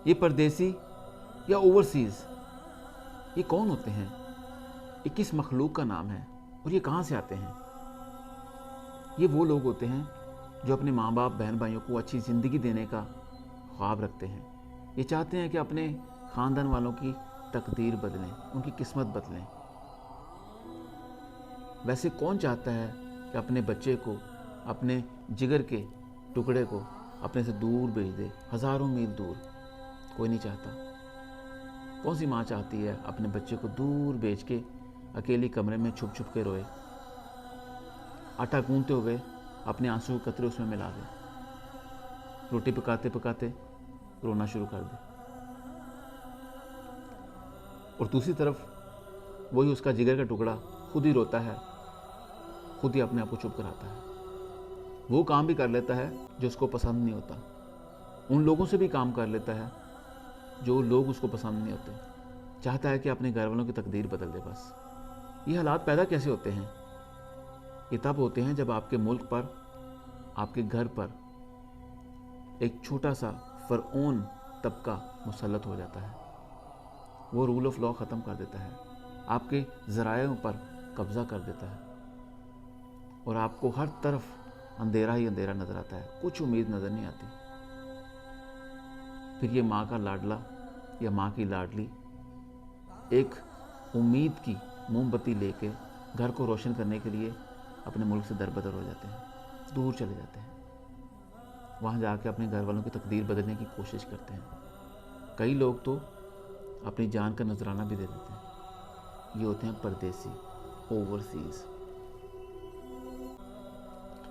یہ پردیسی یا اوورسیز یہ کون ہوتے ہیں؟ یہ کس مخلوق کا نام ہے اور یہ کہاں سے آتے ہیں؟ یہ وہ لوگ ہوتے ہیں جو اپنے ماں باپ بہن بھائیوں کو اچھی زندگی دینے کا خواب رکھتے ہیں۔ یہ چاہتے ہیں کہ اپنے خاندان والوں کی تقدیر بدلیں، ان کی قسمت بدلیں۔ ویسے کون چاہتا ہے کہ اپنے بچے کو، اپنے جگر کے ٹکڑے کو اپنے سے دور بھیج دے، ہزاروں میل دور؟ کوئی نہیں چاہتا۔ کون سی ماں چاہتی ہے اپنے بچے کو دور بھیج کے اکیلی کمرے میں چھپ چھپ کے روئے، آٹا گوندتے ہوئے اپنے آنسو کے قطرے اس میں ملا دے، روٹی پکاتے پکاتے رونا شروع کر دے، اور دوسری طرف وہی اس کا جگر کا ٹکڑا خود ہی روتا ہے، خود ہی اپنے آپ کو چپ کراتا ہے، وہ کام بھی کر لیتا ہے جو اس کو پسند نہیں ہوتا، ان لوگوں سے بھی کام کر لیتا ہے جو لوگ اس کو پسند نہیں ہوتے، چاہتا ہے کہ اپنے گھر والوں کی تقدیر بدل دے بس۔ یہ حالات پیدا کیسے ہوتے ہیں؟ یہ تب ہوتے ہیں جب آپ کے ملک پر، آپ کے گھر پر ایک چھوٹا سا فرعون طبقہ مسلط ہو جاتا ہے۔ وہ رول آف لا ختم کر دیتا ہے، آپ کے ذرائع پر قبضہ کر دیتا ہے، اور آپ کو ہر طرف اندھیرا ہی اندھیرا نظر آتا ہے، کچھ امید نظر نہیں آتی۔ پھر یہ ماں کا لاڈلا یا ماں کی لاڈلی ایک امید کی موم بتی لے کے گھر کو روشن کرنے کے لیے اپنے ملک سے دربدر ہو جاتے ہیں، دور چلے جاتے ہیں، وہاں جا کے اپنے گھر والوں کی تقدیر بدلنے کی کوشش کرتے ہیں۔ کئی لوگ تو اپنی جان کا نذرانہ بھی دے دیتے ہیں۔ یہ ہوتے ہیں پردیسی، اوورسیز۔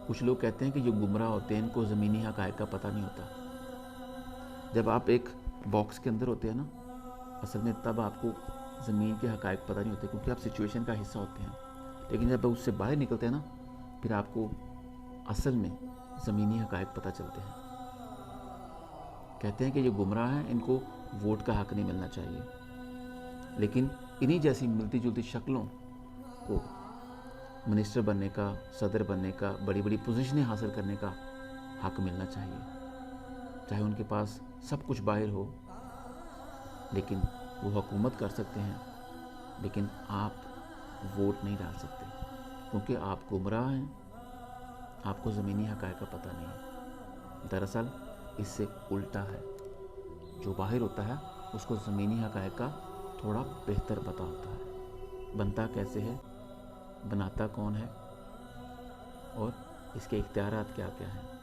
کچھ لوگ کہتے ہیں کہ جو گمراہ ہوتے ہیں ان کو زمینی حقائق کا پتہ نہیں ہوتا۔ جب آپ ایک باکس کے اندر ہوتے ہیں نا، اصل میں تب آپ کو زمین کے حقائق پتہ نہیں ہوتے، کیونکہ آپ سچویشن کا حصہ ہوتے ہیں، لیکن جب آپ اس سے باہر نکلتے ہیں نا، پھر آپ کو اصل میں زمینی حقائق پتہ چلتے ہیں۔ کہتے ہیں کہ جو گمراہ ہیں ان کو ووٹ کا حق نہیں ملنا چاہیے، لیکن انہی جیسی ملتی جلتی شکلوں کو منسٹر بننے کا، صدر بننے کا، بڑی بڑی پوزیشنیں حاصل کرنے کا حق ملنا چاہیے، چاہے ان کے پاس سب کچھ باہر ہو، لیکن وہ حکومت کر سکتے ہیں، لیکن آپ ووٹ نہیں ڈال سکتے، کیونکہ آپ گمراہ ہیں، آپ کو زمینی حقائق کا پتہ نہیں ہے۔ دراصل اس سے الٹا ہے، جو باہر ہوتا ہے اس کو زمینی حقائق کا تھوڑا بہتر پتہ ہوتا ہے، بنتا کیسے ہے، بناتا کون ہے، اور اس کے اختیارات کیا کیا ہیں۔